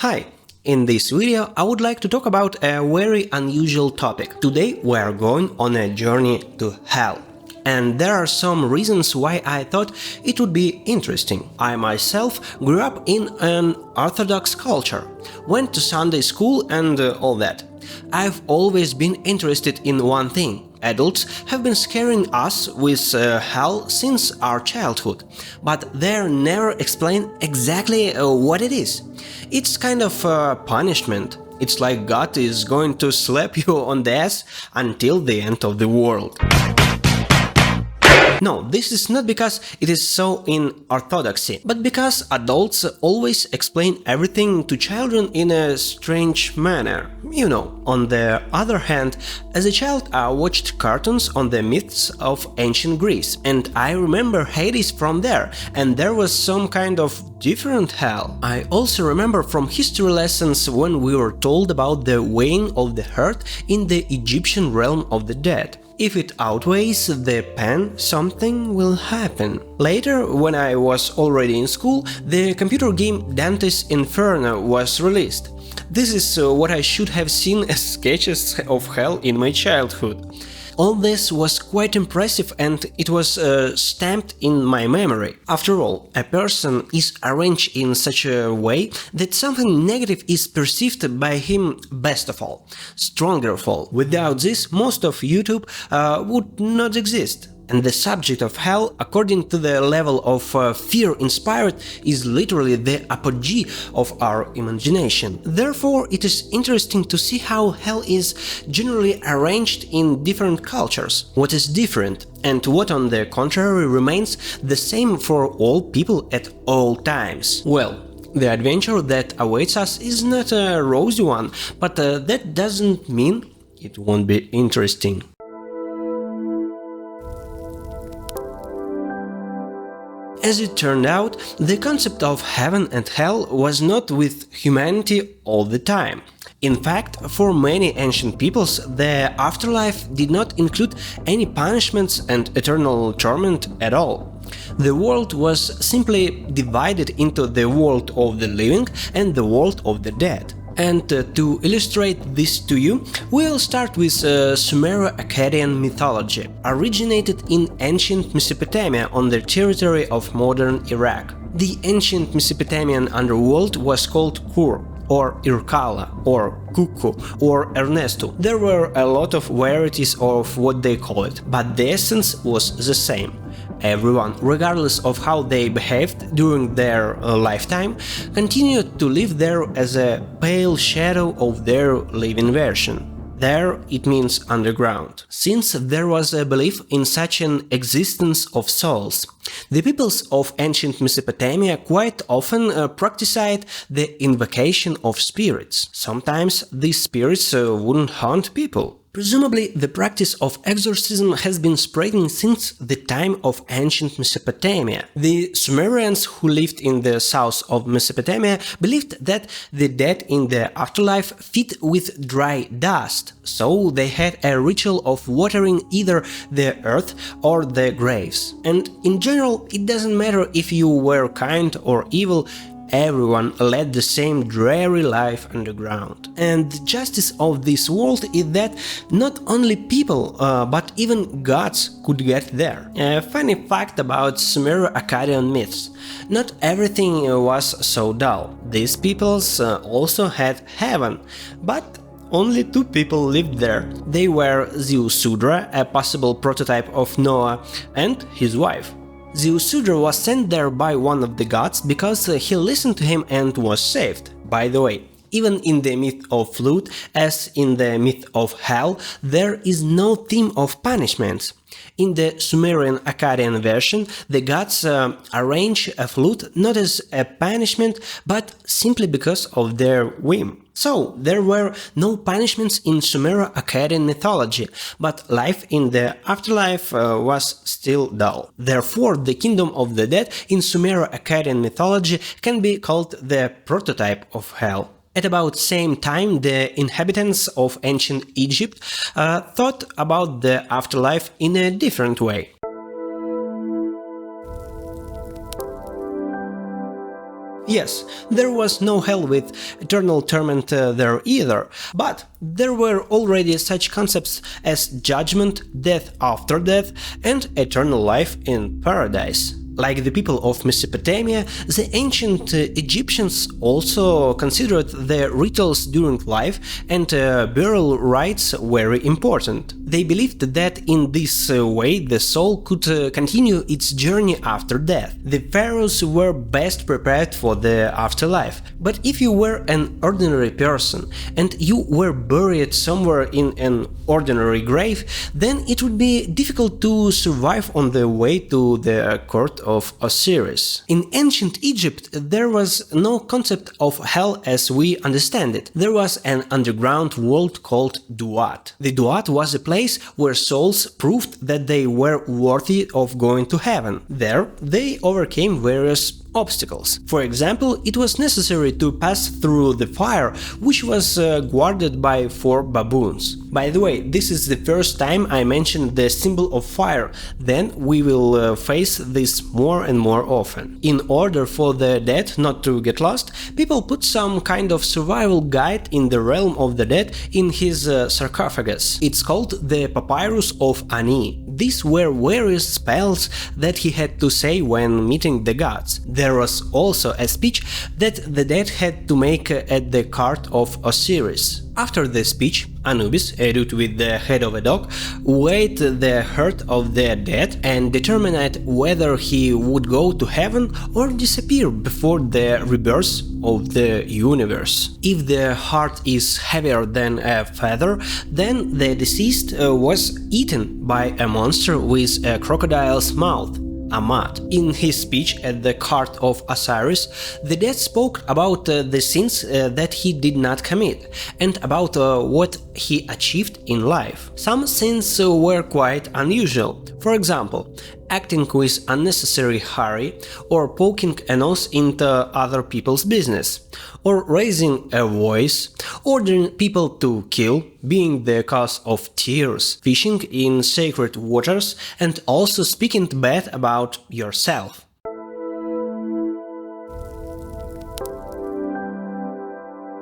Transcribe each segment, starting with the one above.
Hi! In this video I would like to talk about a very unusual topic. Today we are going on a journey to hell. And there are some reasons why I thought it would be interesting. I myself grew up in an Orthodox culture, went to Sunday school and all that. I've always been interested in one thing. Adults have been scaring us with hell since our childhood, but they're never explained exactly what it is. It's kind of a punishment. It's like God is going to slap you on the ass until the end of the world. No, this is not because it is so in orthodoxy, but because adults always explain everything to children in a strange manner. You know. On the other hand, as a child I watched cartoons on the myths of ancient Greece, and I remember Hades from there, and there was some kind of different hell. I also remember from history lessons when we were told about the weighing of the heart in the Egyptian realm of the dead. If it outweighs the pen, something will happen. Later, when I was already in school, the computer game Dante's Inferno was released. This is what I should have seen as sketches of hell in my childhood. All this was quite impressive and it was stamped in my memory. After all, a person is arranged in such a way that something negative is perceived by him best of all, stronger of all. Without this, most of YouTube would not exist. And the subject of hell, according to the level of fear inspired, is literally the apogee of our imagination. Therefore, it is interesting to see how hell is generally arranged in different cultures. What is different, and what on the contrary remains the same for all people at all times. Well, the adventure that awaits us is not a rosy one, but that doesn't mean it won't be interesting. As it turned out, the concept of heaven and hell was not with humanity all the time. In fact, for many ancient peoples, the afterlife did not include any punishments and eternal torment at all. The world was simply divided into the world of the living and the world of the dead. And to illustrate this to you, we'll start with Sumero-Akkadian mythology, originated in ancient Mesopotamia on the territory of modern Iraq. The ancient Mesopotamian underworld was called Kur, or Irkala, or Kuku, or Ernesto. There were a lot of varieties of what they call it, but the essence was the same. Everyone, regardless of how they behaved during their lifetime, continued to live there as a pale shadow of their living version. There it means underground, since there was a belief in such an existence of souls. The peoples of ancient Mesopotamia quite often practiced the invocation of spirits. Sometimes these spirits wouldn't haunt people. Presumably, the practice of exorcism has been spreading since the time of ancient Mesopotamia. The Sumerians who lived in the south of Mesopotamia believed that the dead in the afterlife feed with dry dust, so they had a ritual of watering either the earth or the graves. And in general, it doesn't matter if you were kind or evil, everyone led the same dreary life underground. And the justice of this world is that not only people, but even gods could get there. A funny fact about Sumero-Akkadian myths: not everything was so dull. These peoples also had heaven, but only two people lived there. They were Ziusudra, a possible prototype of Noah, and his wife. Ziusudra was sent there by one of the gods because he listened to him and was saved. By the way, even in the myth of flood, as in the myth of hell, there is no theme of punishments. In the Sumerian-Akkadian version, the gods arrange a flood not as a punishment, but simply because of their whim. So, there were no punishments in Sumero-Akkadian mythology, but life in the afterlife was still dull. Therefore, the kingdom of the dead in Sumero-Akkadian mythology can be called the prototype of hell. At about same time, the inhabitants of ancient Egypt thought about the afterlife in a different way. Yes, there was no hell with eternal torment there either, but there were already such concepts as judgment, death after death, and eternal life in paradise. Like the people of Mesopotamia, the ancient Egyptians also considered the rituals during life and burial rites very important. They believed that in this way the soul could continue its journey after death. The pharaohs were best prepared for the afterlife. But if you were an ordinary person and you were buried somewhere in an ordinary grave, then it would be difficult to survive on the way to the court of Osiris. In ancient Egypt, there was no concept of hell as we understand it. There was an underground world called Duat. The Duat was a place where souls proved that they were worthy of going to heaven. There, they overcame various obstacles. For example, it was necessary to pass through the fire, which was guarded by 4 baboons. By the way, this is the first time I mentioned the symbol of fire, then we will face this more and more often. In order for the dead not to get lost, people put some kind of survival guide in the realm of the dead in his sarcophagus. It's called the Papyrus of Ani. These were various spells that he had to say when meeting the gods. There was also a speech that the dead had to make at the court of Osiris. After the speech, Anubis, a dude with the head of a dog, weighed the heart of the dead and determined whether he would go to heaven or disappear before the rebirth of the universe. If the heart is heavier than a feather, then the deceased was eaten by a monster with a crocodile's mouth. Amat. In his speech at the court of Osiris, the dead spoke about the sins that he did not commit and about what he achieved in life. Some sins were quite unusual. For example, acting with unnecessary hurry, or poking a nose into other people's business, or raising a voice, ordering people to kill, being the cause of tears, fishing in sacred waters, and also speaking bad about yourself.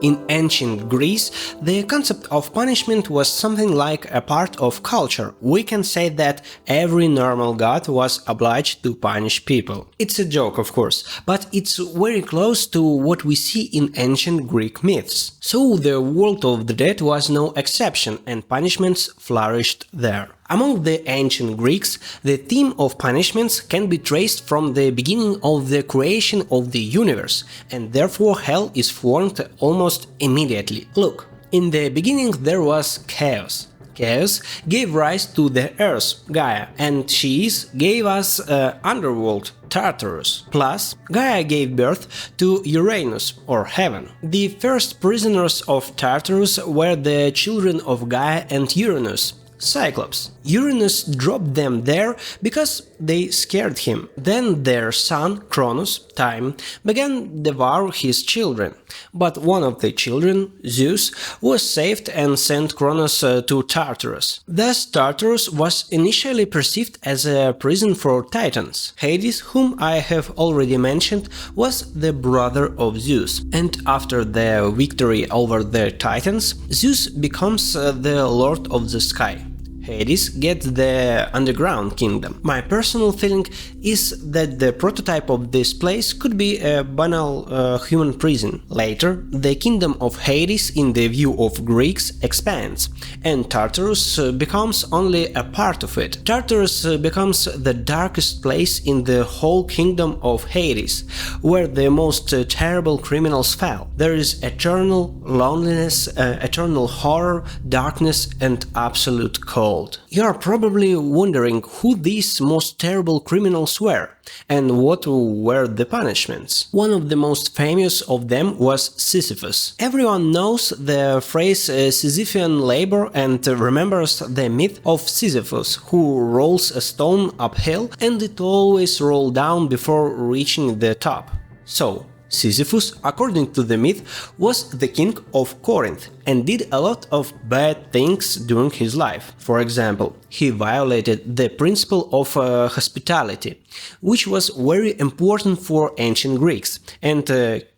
In ancient Greece, the concept of punishment was something like a part of culture. We can say that every normal god was obliged to punish people. It's a joke, of course, but it's very close to what we see in ancient Greek myths. So the world of the dead was no exception, and punishments flourished there. Among the ancient Greeks, the theme of punishments can be traced from the beginning of the creation of the universe, and therefore hell is formed almost immediately. Look, in the beginning there was chaos. Chaos gave rise to the earth, Gaia, and she gave us underworld, Tartarus. Plus, Gaia gave birth to Uranus, or heaven. The first prisoners of Tartarus were the children of Gaia and Uranus, Cyclops. Uranus dropped them there because they scared him. Then their son, Cronus, Time, began devour his children. But one of the children, Zeus, was saved and sent Cronus to Tartarus. Thus Tartarus was initially perceived as a prison for titans. Hades, whom I have already mentioned, was the brother of Zeus. And after the victory over the titans, Zeus becomes the lord of the sky. Hades gets the underground kingdom. My personal feeling is that the prototype of this place could be a banal human prison. Later, the kingdom of Hades in the view of Greeks expands, and Tartarus becomes only a part of it. Tartarus becomes the darkest place in the whole kingdom of Hades, where the most terrible criminals fell. There is eternal loneliness, eternal horror, darkness, and absolute cold. You are probably wondering who these most terrible criminals were, and what were the punishments. One of the most famous of them was Sisyphus. Everyone knows the phrase Sisyphean labor and remembers the myth of Sisyphus, who rolls a stone uphill and it always rolls down before reaching the top. So, Sisyphus, according to the myth, was the king of Corinth and did a lot of bad things during his life. For example, he violated the principle of hospitality, which was very important for ancient Greeks, and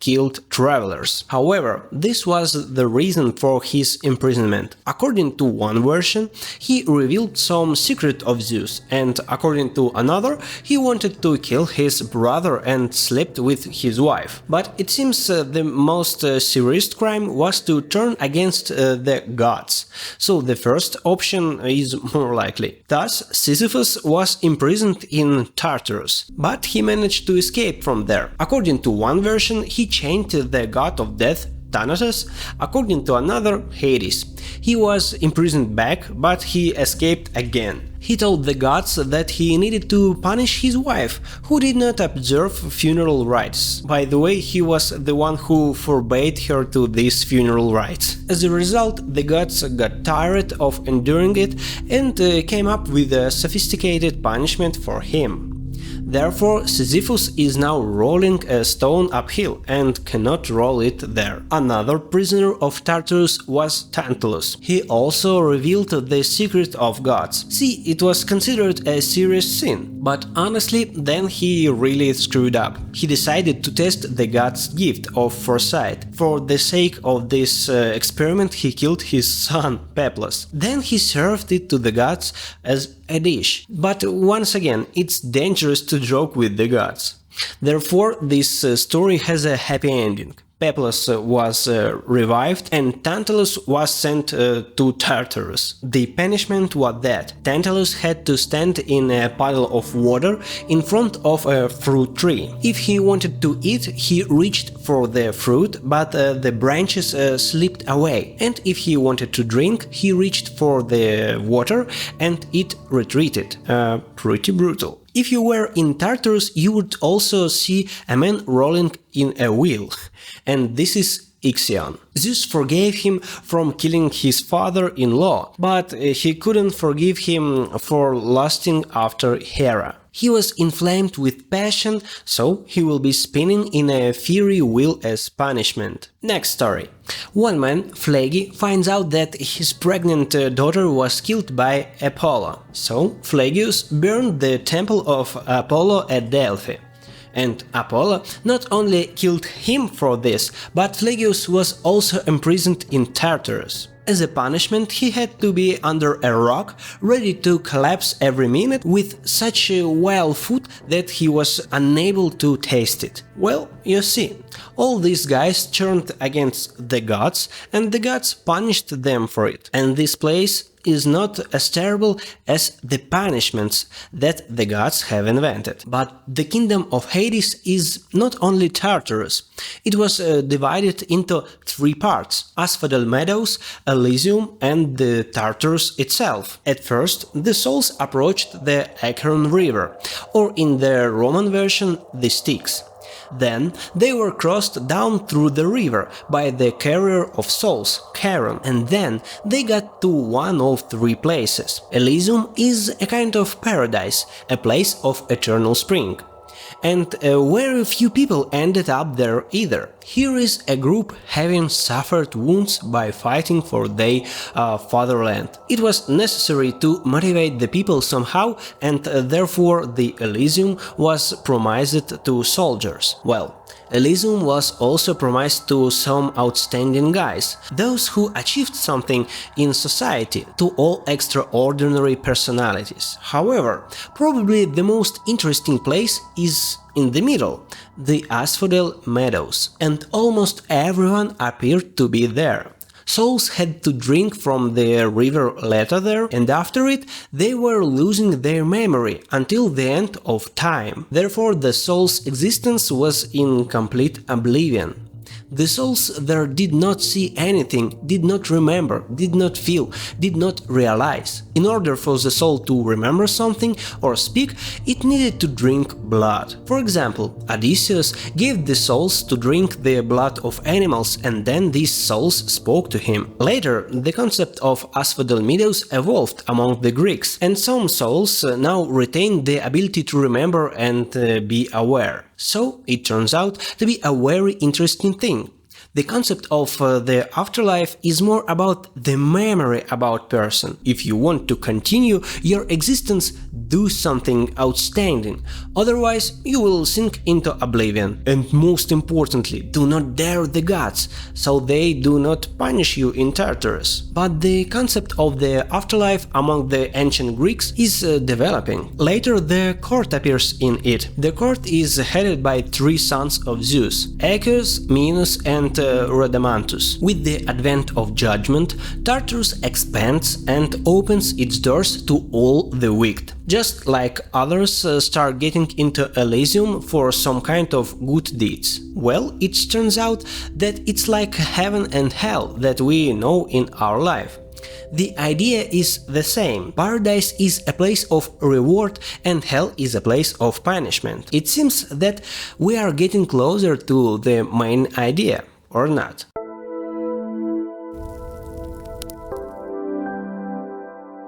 killed travelers. However, this was the reason for his imprisonment. According to one version, he revealed some secret of Zeus, and according to another, he wanted to kill his brother and slept with his wife. But it seems the most serious crime was to turn against the gods. So the first option is more likely. Thus, Sisyphus was imprisoned in Tartarus, but he managed to escape from there. According to one version, he chained the god of death, Thanatos, according to another, Hades. He was imprisoned back, but he escaped again. He told the gods that he needed to punish his wife, who did not observe funeral rites. By the way, he was the one who forbade her to these funeral rites. As a result, the gods got tired of enduring it and came up with a sophisticated punishment for him. Therefore, Sisyphus is now rolling a stone uphill and cannot roll it there. Another prisoner of Tartarus was Tantalus. He also revealed the secret of gods. See, it was considered a serious sin, but honestly, then he really screwed up. He decided to test the gods' gift of foresight. For the sake of this experiment, he killed his son, Peplos. Then he served it to the gods as a dish. But once again, it's dangerous to joke with the gods. Therefore, this story has a happy ending. Peplos was revived and Tantalus was sent to Tartarus. The punishment was that Tantalus had to stand in a puddle of water in front of a fruit tree. If he wanted to eat, he reached for the fruit, but the branches slipped away. And if he wanted to drink, he reached for the water and it retreated. Pretty brutal. If you were in Tartarus, you would also see a man rolling in a wheel, and this is Ixion. Zeus forgave him from killing his father-in-law, but he couldn't forgive him for lusting after Hera. He was inflamed with passion, so he will be spinning in a fiery wheel as punishment. Next story. One man, Phlegy, finds out that his pregnant daughter was killed by Apollo. So Phlegyus burned the temple of Apollo at Delphi. And Apollo not only killed him for this, but Phlegyus was also imprisoned in Tartarus. As a punishment, he had to be under a rock, ready to collapse every minute with such a wild food that he was unable to taste it. Well, you see, all these guys turned against the gods, and the gods punished them for it. And this place is not as terrible as the punishments that the gods have invented. But the kingdom of Hades is not only Tartarus. It was divided into three parts: Asphodel Meadows, Elysium and the Tartarus itself. At first, the souls approached the Acheron River, or in the Roman version, the Styx. Then they were crossed down through the river by the carrier of souls, Charon, and then they got to one of three places. Elysium is a kind of paradise, a place of eternal spring. And very few people ended up there either. Here is a group having suffered wounds by fighting for their fatherland. It was necessary to motivate the people somehow, and therefore the Elysium was promised to soldiers. Well, Elysium was also promised to some outstanding guys, those who achieved something in society, to all extraordinary personalities. However, probably the most interesting place is in the middle, the Asphodel Meadows, and almost everyone appeared to be there. Souls had to drink from the river later there, and after it they were losing their memory until the end of time. Therefore the soul's existence was in complete oblivion. The souls there did not see anything, did not remember, did not feel, did not realize. In order for the soul to remember something or speak, it needed to drink blood. For example, Odysseus gave the souls to drink the blood of animals, and then these souls spoke to him. Later, the concept of Asphodel Meadows evolved among the Greeks, and some souls now retain the ability to remember and be aware. So it turns out to be a very interesting thing. The concept of the afterlife is more about the memory about person. If you want to continue your existence, do something outstanding, otherwise you will sink into oblivion. And most importantly, do not dare the gods, so they do not punish you in Tartarus. But the concept of the afterlife among the ancient Greeks is developing. Later the court appears in it. The court is headed by three sons of Zeus, Echeus, Minos and Rhadamanthus. With the advent of judgment, Tartarus expands and opens its doors to all the wicked. Just like others start getting into Elysium for some kind of good deeds. Well, it turns out that it's like heaven and hell that we know in our life. The idea is the same. Paradise is a place of reward and hell is a place of punishment. It seems that we are getting closer to the main idea, or not?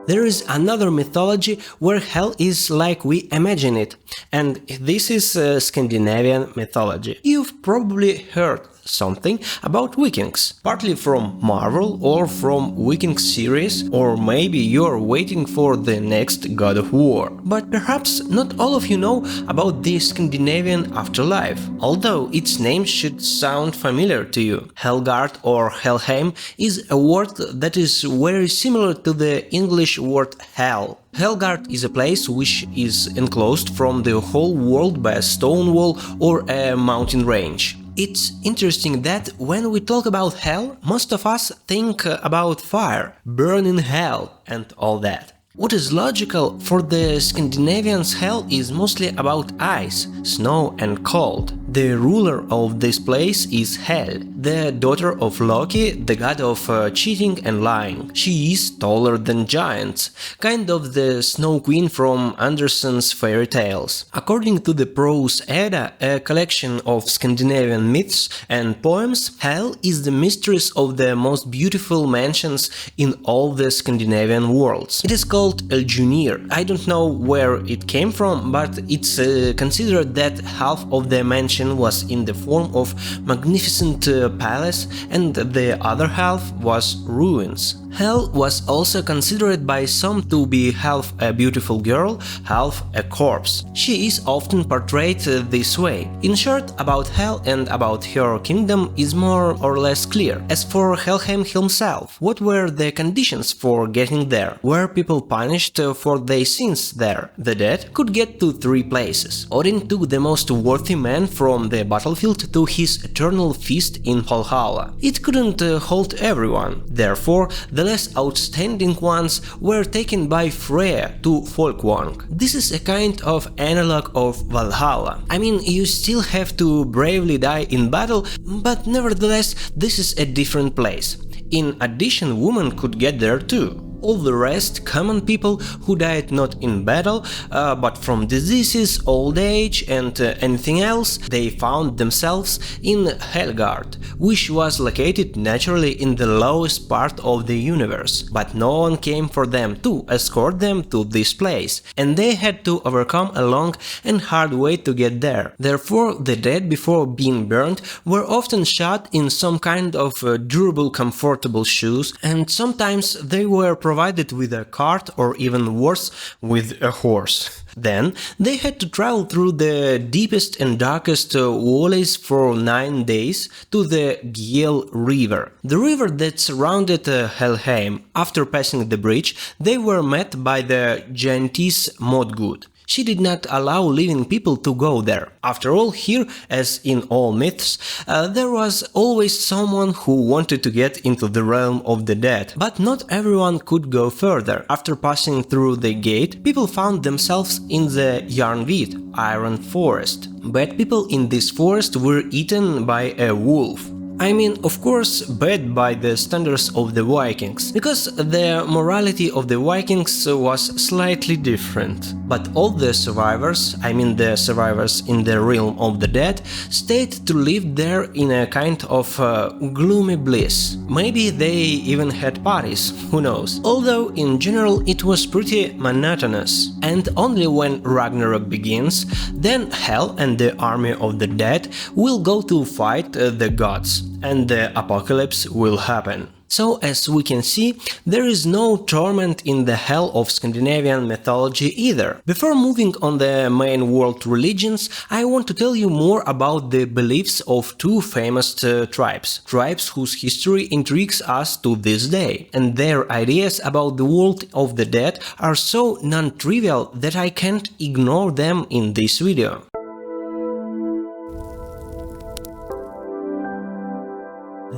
There is another mythology where hell is like we imagine it, and this is Scandinavian mythology. You've probably heard something about Vikings, partly from Marvel or from Viking series, or maybe you're waiting for the next God of War. But perhaps not all of you know about the Scandinavian afterlife, although its name should sound familiar to you. Helgard or Helheim is a word that is very similar to the English word hell. Helgard is a place which is enclosed from the whole world by a stone wall or a mountain range. It's interesting that when we talk about hell, most of us think about fire, burning hell and all that. What is logical, for the Scandinavians hell is mostly about ice, snow and cold. The ruler of this place is Hel, the daughter of Loki, the god of cheating and lying. She is taller than giants, kind of the Snow Queen from Andersen's fairy tales. According to the Prose Edda, a collection of Scandinavian myths and poems, Hel is the mistress of the most beautiful mansions in all the Scandinavian worlds. It is called Eljunir. I don't know where it came from, but it's considered that half of the mansion was in the form of magnificent palace and the other half was ruins. Hel was also considered by some to be half a beautiful girl, half a corpse. She is often portrayed this way. In short, about Hel and about her kingdom is more or less clear. As for Helheim himself, what were the conditions for getting there? Were people punished for their sins there? The dead could get to three places. Odin took the most worthy man from the battlefield to his eternal feast in Valhalla. It couldn't hold everyone. Therefore, the less outstanding ones were taken by Freya to Folkwang. This is a kind of analog of Valhalla. I mean, you still have to bravely die in battle, but nevertheless, this is a different place. In addition, women could get there too. All the rest, common people who died not in battle, but from diseases, old age and anything else, they found themselves in Helgard, which was located naturally in the lowest part of the universe. But no one came for them to escort them to this place, and they had to overcome a long and hard way to get there. Therefore, the dead before being burned were often shot in some kind of durable, comfortable shoes, and sometimes they were provided with a cart or even worse, with a horse. Then they had to travel through the deepest and darkest valleys for 9 days to the Gjell River, the river that surrounded Helheim. After passing the bridge, they were met by the giantess Modgud. She did not allow living people to go there. After all, here, as in all myths, there was always someone who wanted to get into the realm of the dead. But not everyone could go further. After passing through the gate, people found themselves in the Jarnvid, Iron Forest. Bad people in this forest were eaten by a wolf. I mean, of course, bad by the standards of the Vikings, because the morality of the Vikings was slightly different. But all the survivors, I mean the survivors in the realm of the dead, stayed to live there in a kind of gloomy bliss. Maybe they even had parties, who knows. Although in general it was pretty monotonous. And only when Ragnarok begins, then Hell and the army of the dead will go to fight the gods, and the apocalypse will happen. So, as we can see, there is no torment in the hell of Scandinavian mythology either. Before moving on the main world religions, I want to tell you more about the beliefs of two famous tribes whose history intrigues us to this day. And their ideas about the world of the dead are so non-trivial that I can't ignore them in this video.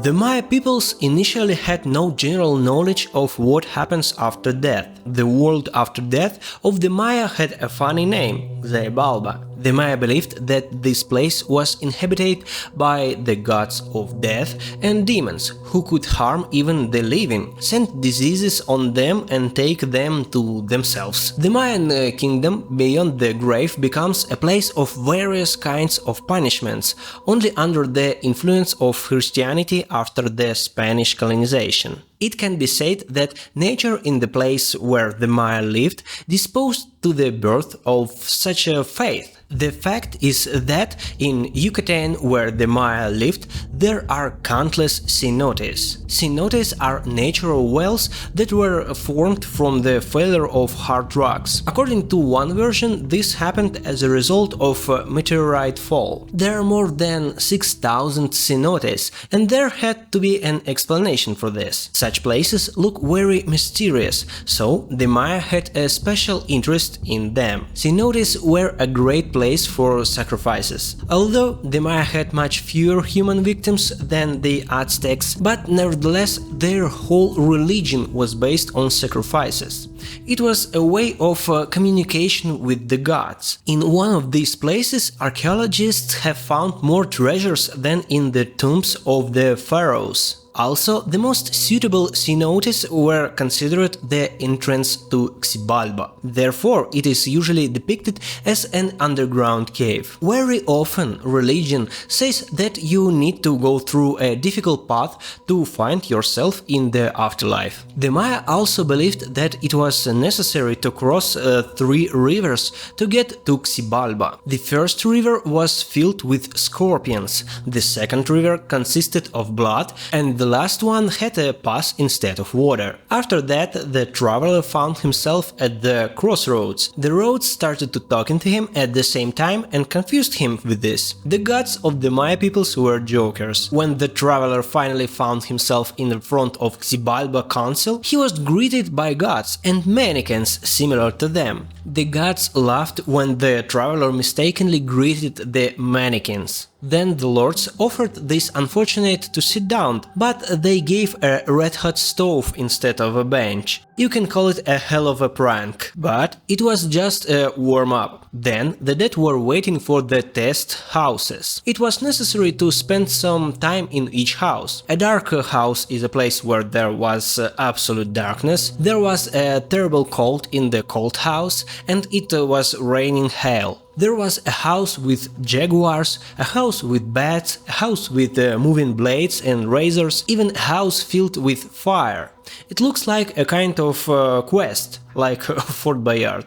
The Maya peoples initially had no general knowledge of what happens after death. The world after death of the Maya had a funny name, Xibalba. The Maya believed that this place was inhabited by the gods of death and demons, who could harm even the living, send diseases on them and take them to themselves. The Mayan kingdom beyond the grave becomes a place of various kinds of punishments, only under the influence of Christianity after the Spanish colonization. It can be said that nature in the place where the Maya lived disposed to the birth of such a faith. The fact is that in Yucatan, where the Maya lived, there are countless cenotes. Cenotes are natural wells that were formed from the failure of hard rocks. According to one version, this happened as a result of a meteorite fall. There are more than 6,000 cenotes, and there had to be an explanation for this. Such places look very mysterious, so the Maya had a special interest in them. Cenotes were a great place for sacrifices. Although the Maya had much fewer human victims than the Aztecs, but nevertheless their whole religion was based on sacrifices. It was a way of communication with the gods. In one of these places, archaeologists have found more treasures than in the tombs of the pharaohs. Also, the most suitable cenotes were considered the entrance to Xibalba. Therefore, it is usually depicted as an underground cave. Very often, religion says that you need to go through a difficult path to find yourself in the afterlife. The Maya also believed that it was necessary to cross 3 rivers to get to Xibalba. The first river was filled with scorpions, the second river consisted of blood, and the last one had a pass instead of water. After that, the traveler found himself at the crossroads. The roads started to talking to him at the same time and confused him with this. The gods of the Maya peoples were jokers. When the traveler finally found himself in front of Xibalba council, he was greeted by gods and mannequins similar to them. The gods laughed when the traveler mistakenly greeted the mannequins. Then the lords offered this unfortunate to sit down, but they gave a red-hot stove instead of a bench. You can call it a hell of a prank, but it was just a warm-up. Then the dead were waiting for the test houses. It was necessary to spend some time in each house. A dark house is a place where there was absolute darkness. There was a terrible cold in the cold house, and it was raining hail. There was a house with jaguars, a house with bats, a house with moving blades and razors, even a house filled with fire. It looks like a kind of quest, like Fort Boyard.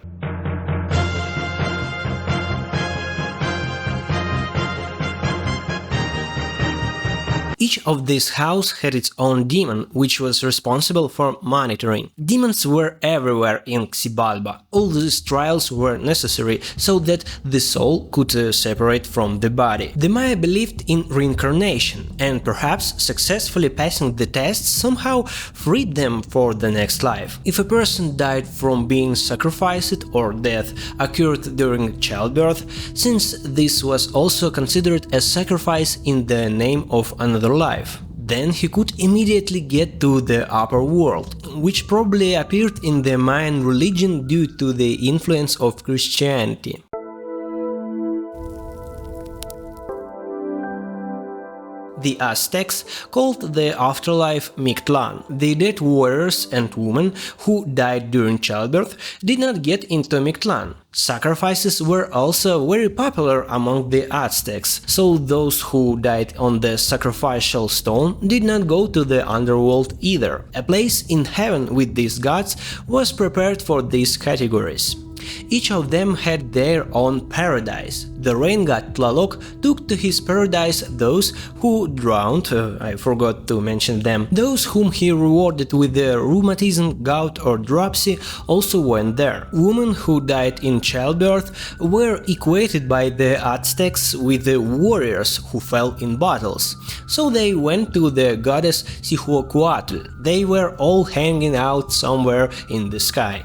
Each of these houses had its own demon, which was responsible for monitoring. Demons were everywhere in Xibalba. All these trials were necessary so that the soul could separate from the body. The Maya believed in reincarnation, and perhaps successfully passing the tests somehow freed them for the next life. If a person died from being sacrificed or death occurred during childbirth, since this was also considered a sacrifice in the name of another life, then he could immediately get to the upper world, which probably appeared in the Mayan religion due to the influence of Christianity. the Aztecs called the afterlife Mictlan. The dead warriors and women who died during childbirth did not get into Mictlan. Sacrifices were also very popular among the Aztecs, so those who died on the sacrificial stone did not go to the underworld either. A place in heaven with these gods was prepared for these categories. Each of them had their own paradise. The rain god Tlaloc took to his paradise those who drowned, I forgot to mention them. Those whom he rewarded with the rheumatism, gout or dropsy also went there. Women who died in childbirth were equated by the Aztecs with the warriors who fell in battles, so they went to the goddess Cihuacuatl. They were all hanging out somewhere in the sky.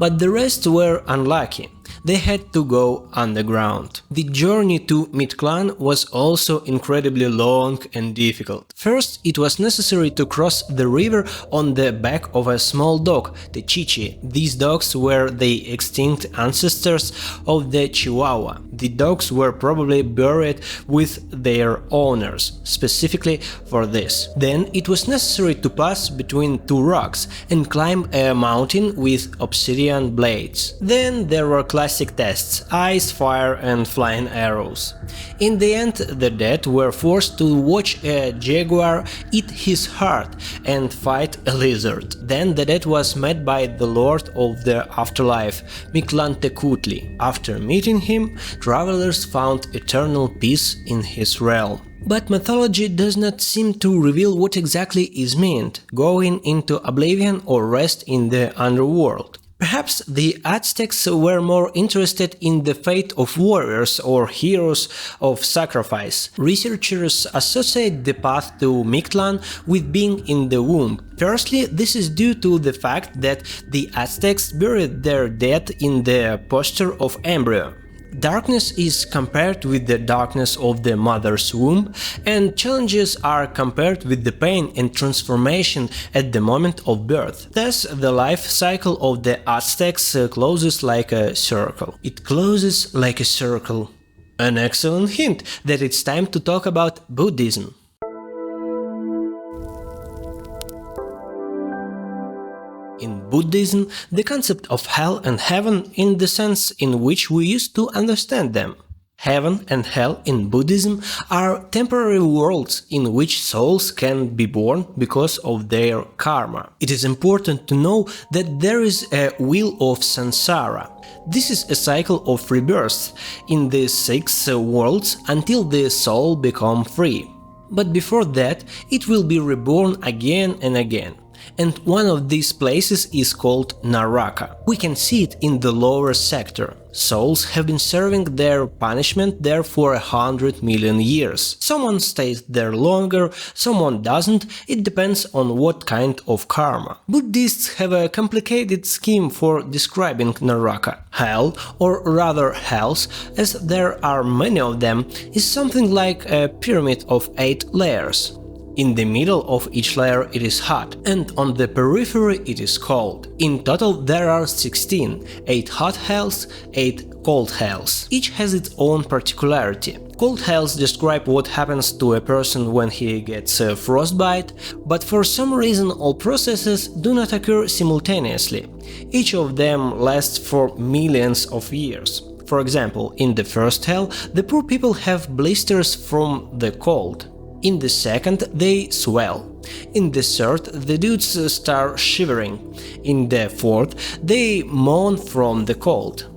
But the rest were unlucky. They had to go underground. The journey to Mictlan was also incredibly long and difficult. First, it was necessary to cross the river on the back of a small dog, the Chichi. These dogs were the extinct ancestors of the Chihuahua. The dogs were probably buried with their owners, specifically for this. Then it was necessary to pass between two rocks and climb a mountain with obsidian blades. Then there were classic tests: ice, fire and flying arrows. In the end, the dead were forced to watch a jaguar eat his heart and fight a lizard. Then the dead was met by the lord of the afterlife, Mictlantecutli. After meeting him, travelers found eternal peace in his realm. But mythology does not seem to reveal what exactly is meant: going into oblivion or rest in the underworld. Perhaps the Aztecs were more interested in the fate of warriors or heroes of sacrifice. Researchers associate the path to Mictlan with being in the womb. Firstly, this is due to the fact that the Aztecs buried their dead in the posture of embryo. Darkness is compared with the darkness of the mother's womb, and challenges are compared with the pain and transformation at the moment of birth. Thus, the life cycle of the Aztecs closes like a circle. It closes like a circle. An excellent hint that it's time to talk about Buddhism. In Buddhism, the concept of hell and heaven in the sense in which we used to understand them. Heaven and hell in Buddhism are temporary worlds in which souls can be born because of their karma. It is important to know that there is a wheel of samsara. This is a cycle of rebirths in the 6 worlds until the soul becomes free. But before that, it will be reborn again and again. And one of these places is called Naraka. We can see it in the lower sector. Souls have been serving their punishment there for 100 million years. Someone stays there longer, someone doesn't, it depends on what kind of karma. Buddhists have a complicated scheme for describing Naraka. Hell, or rather hells, as there are many of them, is something like a pyramid of 8 layers. In the middle of each layer it is hot, and on the periphery it is cold. In total there are 16, 8 hot hells, 8 cold hells. Each has its own particularity. Cold hells describe what happens to a person when he gets frostbite, but for some reason all processes do not occur simultaneously. Each of them lasts for millions of years. For example, in the first hell, the poor people have blisters from the cold. In the second, they swell. In the third, the dudes start shivering. In the fourth, they moan from the cold.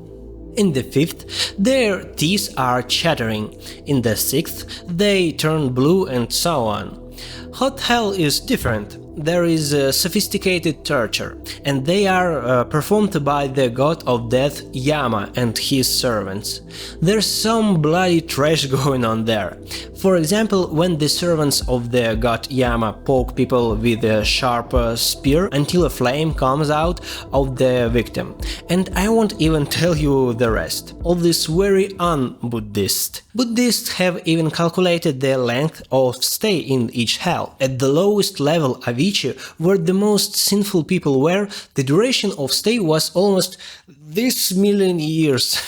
In the fifth, their teeth are chattering. In the sixth, they turn blue and so on. Hot hell is different. There is a sophisticated torture, and they are performed by the god of death Yama and his servants. There's some bloody trash going on there. For example, when the servants of the god Yama poke people with a sharp spear until a flame comes out of the victim. And I won't even tell you the rest. All this very un-Buddhist. Buddhists have even calculated the length of stay in each hell. At the lowest level of each, where the most sinful people were, the duration of stay was almost this million years.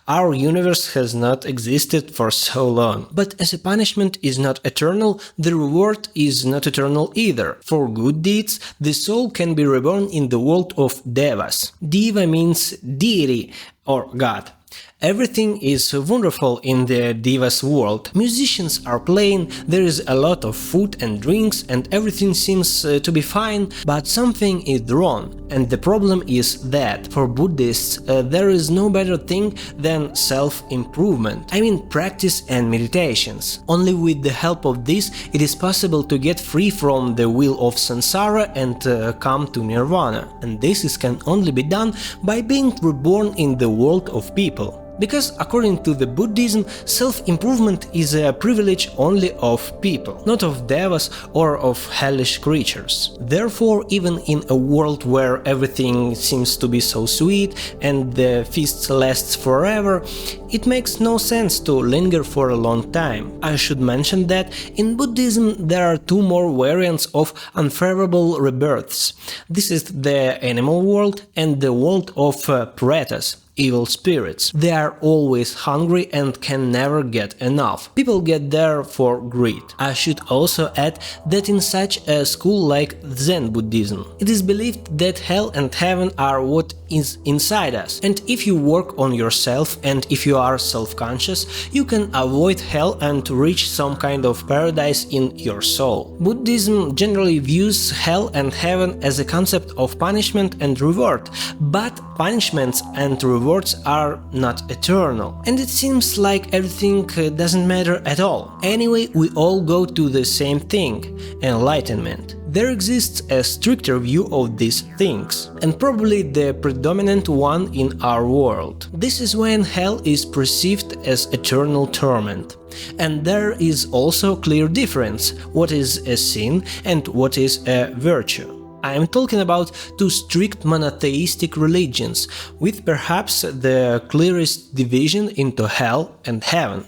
Our universe has not existed for so long. But as a punishment is not eternal, the reward is not eternal either. For good deeds, the soul can be reborn in the world of devas. Deva means deity or god. Everything is wonderful in the Deva's world. Musicians are playing, there is a lot of food and drinks, and everything seems to be fine, but something is wrong. And the problem is that, for Buddhists, there is no better thing than self-improvement. I mean practice and meditations. Only with the help of this it is possible to get free from the wheel of samsara and come to nirvana. And this can only be done by being reborn in the world of people. Because according to the Buddhism, self-improvement is a privilege only of people, not of devas or of hellish creatures. Therefore, even in a world where everything seems to be so sweet and the feast lasts forever, it makes no sense to linger for a long time. I should mention that in Buddhism there are two more variants of unfavorable rebirths. This is the animal world and the world of pretas, evil spirits. They are always hungry and can never get enough. People get there for greed. I should also add that in such a school like Zen Buddhism, it is believed that hell and heaven are what is inside us, and if you work on yourself and if you are self-conscious, you can avoid hell and reach some kind of paradise in your soul. Buddhism generally views hell and heaven as a concept of punishment and reward, but punishments and rewards are not eternal, and it seems like everything doesn't matter at all. Anyway, we all go to the same thing – enlightenment. There exists a stricter view of these things, and probably the predominant one in our world. This is when hell is perceived as eternal torment. And there is also clear difference what is a sin and what is a virtue. I am talking about two strict monotheistic religions, with perhaps the clearest division into hell and heaven.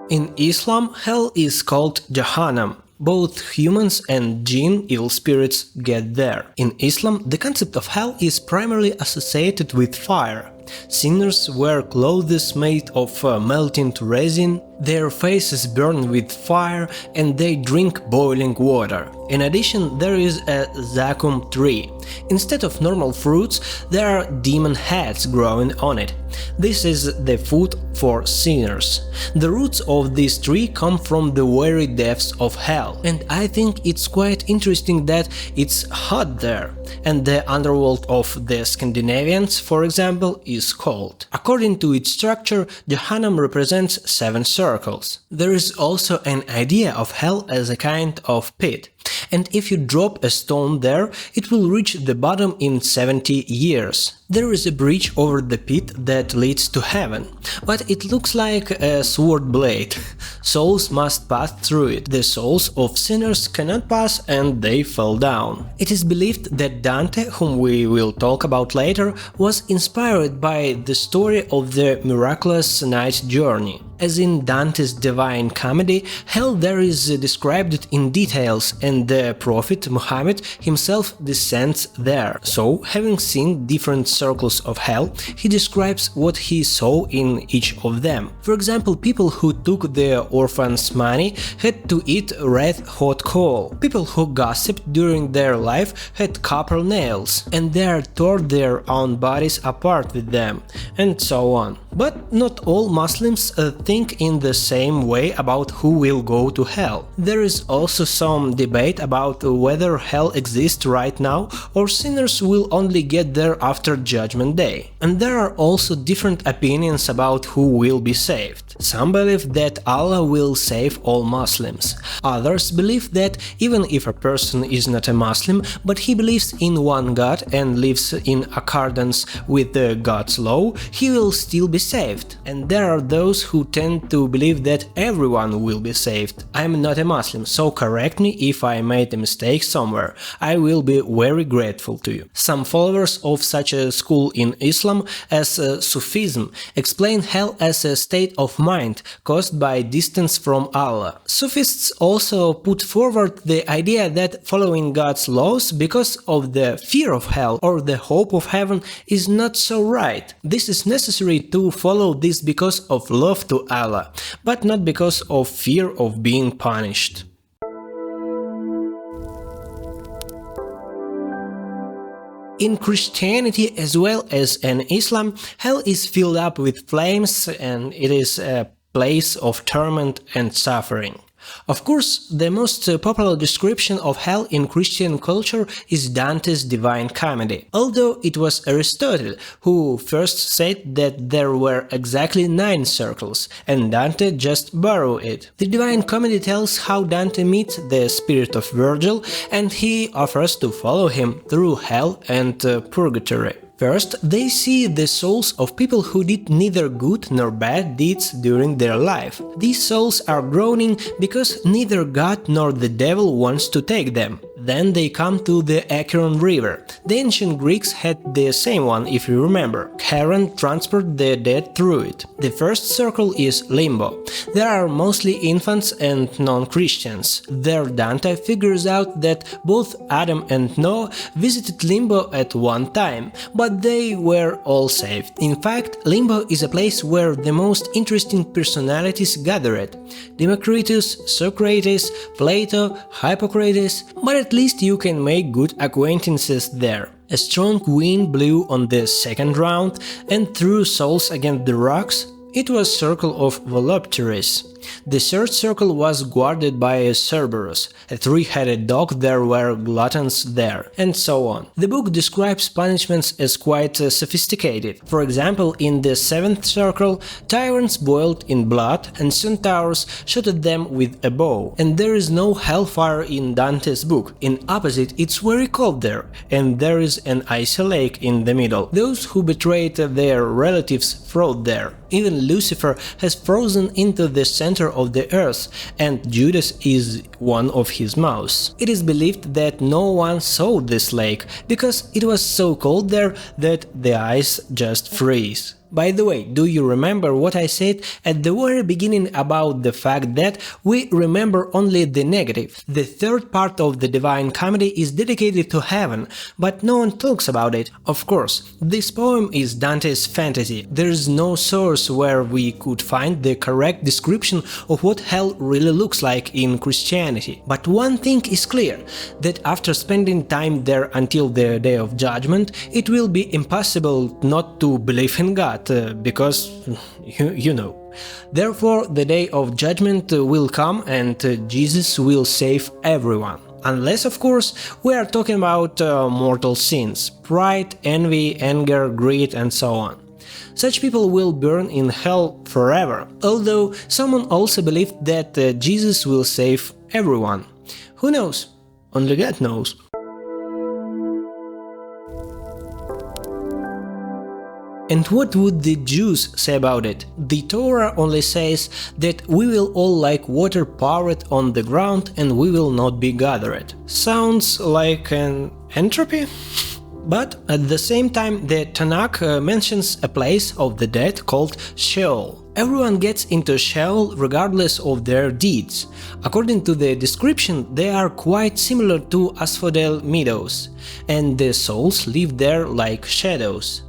In Islam, hell is called Jahannam. Both humans and jinn, evil spirits, get there. In Islam, the concept of hell is primarily associated with fire. Sinners wear clothes made of melting resin, their faces burn with fire, and they drink boiling water. In addition, there is a zakum tree. Instead of normal fruits, there are demon heads growing on it. This is the food for sinners. The roots of this tree come from the very depths of hell, and I think it's quite interesting that it's hot there, and the underworld of the Scandinavians, for example, is cold. According to its structure, Jahannam represents 7 circles. There is also an idea of hell as a kind of pit, and if you drop a stone there, it will reach the bottom in 70 years. There is a bridge over the pit that leads to heaven, but it looks like a sword blade. Souls must pass through it. The souls of sinners cannot pass and they fall down. It is believed that Dante, whom we will talk about later, was inspired by the story of the miraculous night journey. As in Dante's Divine Comedy, hell there is described in details, and the Prophet Muhammad himself descends there. So, having seen different circles of hell, he describes what he saw in each of them. For example, people who took the orphans' money had to eat red-hot coal. People who gossiped during their life had copper nails, and they tore their own bodies apart with them, and so on. But not all Muslims think in the same way about who will go to hell. There is also some debate about whether hell exists right now or sinners will only get there after Judgment Day. And there are also different opinions about who will be saved. Some believe that Allah will save all Muslims. Others believe that even if a person is not a Muslim, but he believes in one God and lives in accordance with the God's law, he will still be saved. And there are those who tend to believe that everyone will be saved. I'm not a Muslim, so correct me if I made a mistake somewhere. I will be very grateful to you. Some followers of such a school in Islam as Sufism explain hell as a state of mind caused by distance from Allah. Sufists also put forward the idea that following God's laws because of the fear of hell or the hope of heaven is not so right. This is necessary to follow this because of love to Allah, but not because of fear of being punished. In Christianity as well as in Islam, hell is filled up with flames and it is a place of torment and suffering. Of course, the most popular description of hell in Christian culture is Dante's Divine Comedy, although it was Aristotle who first said that there were exactly 9 circles, and Dante just borrowed it. The Divine Comedy tells how Dante meets the spirit of Virgil and he offers to follow him through hell and purgatory. First, they see the souls of people who did neither good nor bad deeds during their life. These souls are groaning because neither God nor the devil wants to take them. Then they come to the Acheron River. The ancient Greeks had the same one, if you remember. Charon transported the dead through it. The first circle is Limbo. There are mostly infants and non-Christians. There Dante figures out that both Adam and Noah visited Limbo at one time, but they were all saved. In fact, Limbo is a place where the most interesting personalities gathered. Democritus, Socrates, Plato, Hippocrates, but at least you can make good acquaintances there. A strong wind blew on the second round and threw souls against the rocks. It was circle of Voluptuous. The third circle was guarded by Cerberus, a 3-headed dog. There were gluttons there, and so on. The book describes punishments as quite sophisticated. For example, in the 7th circle, tyrants boiled in blood and centaurs shot at them with a bow. And there is no hellfire in Dante's book. In opposite, it's very cold there, and there is an icy lake in the middle. Those who betrayed their relatives froze there. Even Lucifer has frozen into the center of the earth, and Judas is one of his mouths. It is believed that no one saw this lake, because it was so cold there that the ice just freeze. By the way, do you remember what I said at the very beginning about the fact that we remember only the negative? The third part of the Divine Comedy is dedicated to heaven, but no one talks about it. Of course, this poem is Dante's fantasy. There is no source where we could find the correct description of what hell really looks like in Christianity. But one thing is clear, that after spending time there until the Day of Judgment, it will be impossible not to believe in God. Because, you know. Therefore, the Day of Judgment will come and Jesus will save everyone. Unless, of course, we are talking about mortal sins, pride, envy, anger, greed, and so on. Such people will burn in hell forever, although someone also believed that Jesus will save everyone. Who knows? Only God knows. And what would the Jews say about it? The Torah only says that we will all like water poured on the ground and we will not be gathered. Sounds like an entropy? But at the same time, the Tanakh mentions a place of the dead called Sheol. Everyone gets into Sheol regardless of their deeds. According to the description, they are quite similar to asphodel meadows, and the souls live there like shadows.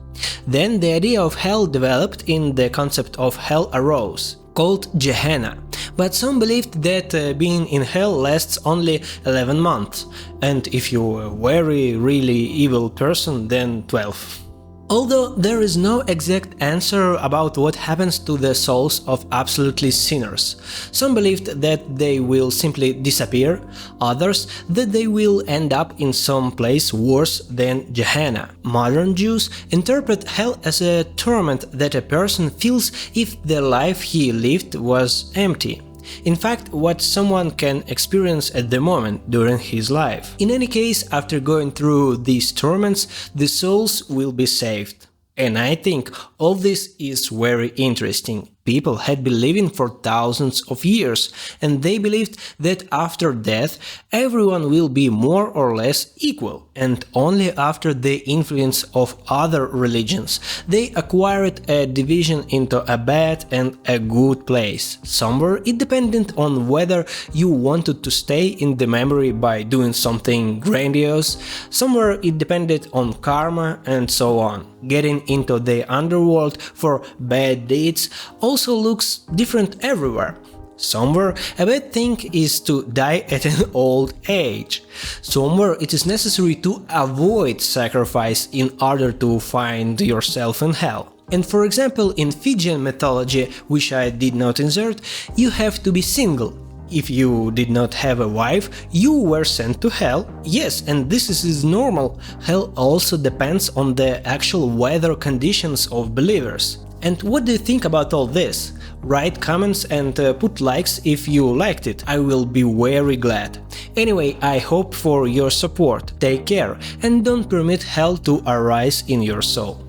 Then the idea of hell developed in the concept of hell arose, called Gehenna, but some believed that being in hell lasts only 11 months, and if you're a very really evil person, then 12. Although there is no exact answer about what happens to the souls of absolutely sinners. Some believed that they will simply disappear, others that they will end up in some place worse than Gehenna. Modern Jews interpret hell as a torment that a person feels if the life he lived was empty. In fact, what someone can experience at the moment during his life. In any case, after going through these torments, the souls will be saved. And I think all this is very interesting. People had been living for thousands of years, and they believed that after death everyone will be more or less equal, and only after the influence of other religions they acquired a division into a bad and a good place. Somewhere it depended on whether you wanted to stay in the memory by doing something grandiose, somewhere it depended on karma, and so on. Getting into the underworld for bad deeds also looks different everywhere. Somewhere a bad thing is to die at an old age. Somewhere it is necessary to avoid sacrifice in order to find yourself in hell. And for example, in Fijian mythology, which I did not insert, you have to be single. If you did not have a wife, you were sent to hell. Yes, and this is normal. Hell also depends on the actual weather conditions of believers. And what do you think about all this? Write comments and put likes if you liked it. I will be very glad. Anyway, I hope for your support. Take care and don't permit hell to arise in your soul.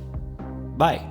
Bye.